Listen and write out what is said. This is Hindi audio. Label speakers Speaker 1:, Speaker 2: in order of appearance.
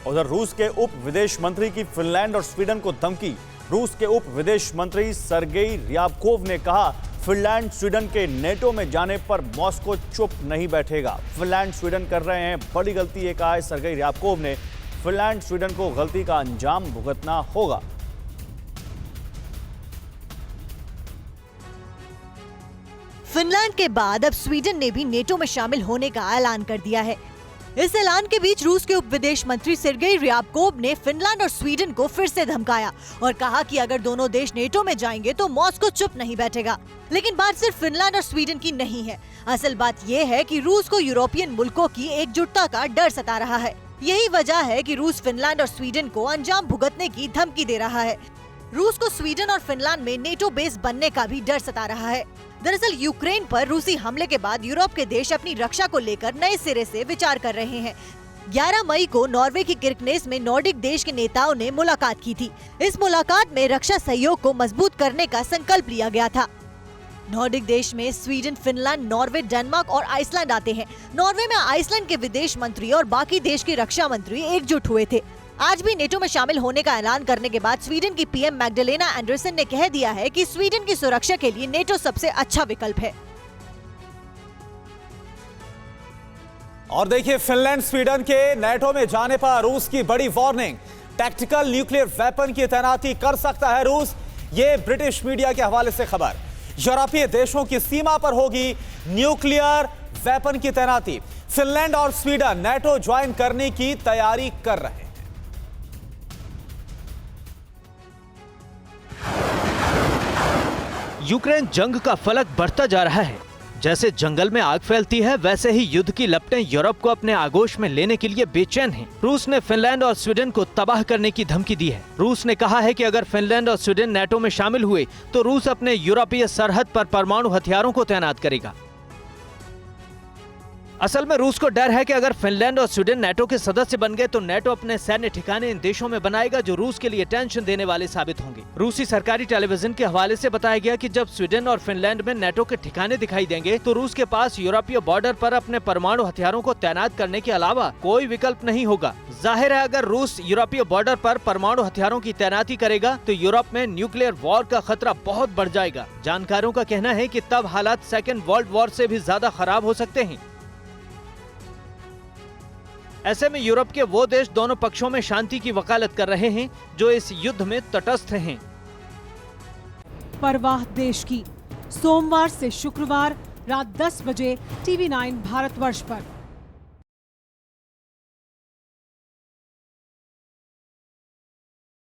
Speaker 1: उधर रूस के उप विदेश मंत्री की फिनलैंड और स्वीडन को धमकी। रूस के उप विदेश मंत्री सर्गेई ryabkov ने कहा, फिनलैंड स्वीडन के नेटो में जाने पर मॉस्को चुप नहीं बैठेगा। फिनलैंड स्वीडन कर रहे हैं बड़ी गलती, ये कहा है सर्गेई ryabkov ने। फिनलैंड स्वीडन को गलती का अंजाम भुगतना होगा।
Speaker 2: फिनलैंड के बाद अब स्वीडन ने भी नेटो में शामिल होने का ऐलान कर दिया है। इस ऐलान के बीच रूस के उप विदेश मंत्री सर्गेई ryabkov ने फिनलैंड और स्वीडन को फिर से धमकाया और कहा कि अगर दोनों देश नेटो में जाएंगे तो मॉस्को चुप नहीं बैठेगा। लेकिन बात सिर्फ फिनलैंड और स्वीडन की नहीं है। असल बात ये है कि रूस को यूरोपियन मुल्कों की एकजुटता का डर सता रहा है। यही वजह है कि रूस फिनलैंड और स्वीडन को अंजाम भुगतने की धमकी दे रहा है। रूस को स्वीडन और फिनलैंड में नेटो बेस बनने का भी डर सता रहा है। दरअसल यूक्रेन पर रूसी हमले के बाद यूरोप के देश अपनी रक्षा को लेकर नए सिरे से विचार कर रहे हैं। 11 मई को नॉर्वे की किर्कनेस में नॉर्डिक देश के नेताओं ने मुलाकात की थी। इस मुलाकात में रक्षा सहयोग को मजबूत करने का संकल्प लिया गया था। नॉर्डिक देश में स्वीडन, फिनलैंड, नॉर्वे, डेनमार्क और आइसलैंड आते हैं। नॉर्वे में आइसलैंड के विदेश मंत्री और बाकी देश के रक्षा मंत्री एकजुट हुए थे। आज भी नेटो में शामिल होने का ऐलान करने के बाद स्वीडन की पीएम मैग्डलेना एंडरसन ने कह दिया है कि स्वीडन की सुरक्षा के लिए नेटो सबसे अच्छा विकल्प है।
Speaker 3: और देखिए, फिनलैंड स्वीडन के नेटो में जाने पर रूस की बड़ी वार्निंग। टैक्टिकल न्यूक्लियर वेपन की तैनाती कर सकता है रूस, ये ब्रिटिश मीडिया के हवाले से खबर। यूरोपीय देशों की सीमा पर होगी न्यूक्लियर वेपन की तैनाती। फिनलैंड और स्वीडन नेटो ज्वाइन करने की तैयारी कर रहे हैं।
Speaker 4: यूक्रेन जंग का फलक बढ़ता जा रहा है। जैसे जंगल में आग फैलती है, वैसे ही युद्ध की लपटें यूरोप को अपने आगोश में लेने के लिए बेचैन हैं। रूस ने फिनलैंड और स्वीडन को तबाह करने की धमकी दी है। रूस ने कहा है कि अगर फिनलैंड और स्वीडन नेटो में शामिल हुए तो रूस अपने यूरोपीय सरहद पर परमाणु हथियारों को तैनात करेगा। असल में रूस को डर है कि अगर फिनलैंड और स्वीडन नेटो के सदस्य बन गए तो नेटो अपने सैन्य ठिकाने इन देशों में बनाएगा, जो रूस के लिए टेंशन देने वाले साबित होंगे। रूसी सरकारी टेलीविजन के हवाले से बताया गया कि जब स्वीडन और फिनलैंड में नेटो के ठिकाने दिखाई देंगे तो रूस के पास यूरोपीय बॉर्डर पर अपने परमाणु हथियारों को तैनात करने के अलावा कोई विकल्प नहीं होगा। जाहिर है, अगर रूस यूरोपीय बॉर्डर पर परमाणु हथियारों की तैनाती करेगा तो यूरोप में न्यूक्लियर वॉर का खतरा बहुत बढ़ जाएगा। जानकारों का कहना है कि तब हालात सेकेंड वर्ल्ड वॉर से भी ज्यादा खराब हो सकते हैं। ऐसे में यूरोप के वो देश दोनों पक्षों में शांति की वकालत कर रहे हैं जो इस युद्ध में तटस्थ हैं।
Speaker 5: परवाह देश की, सोमवार से शुक्रवार रात 10 बजे TV9 भारतवर्ष पर।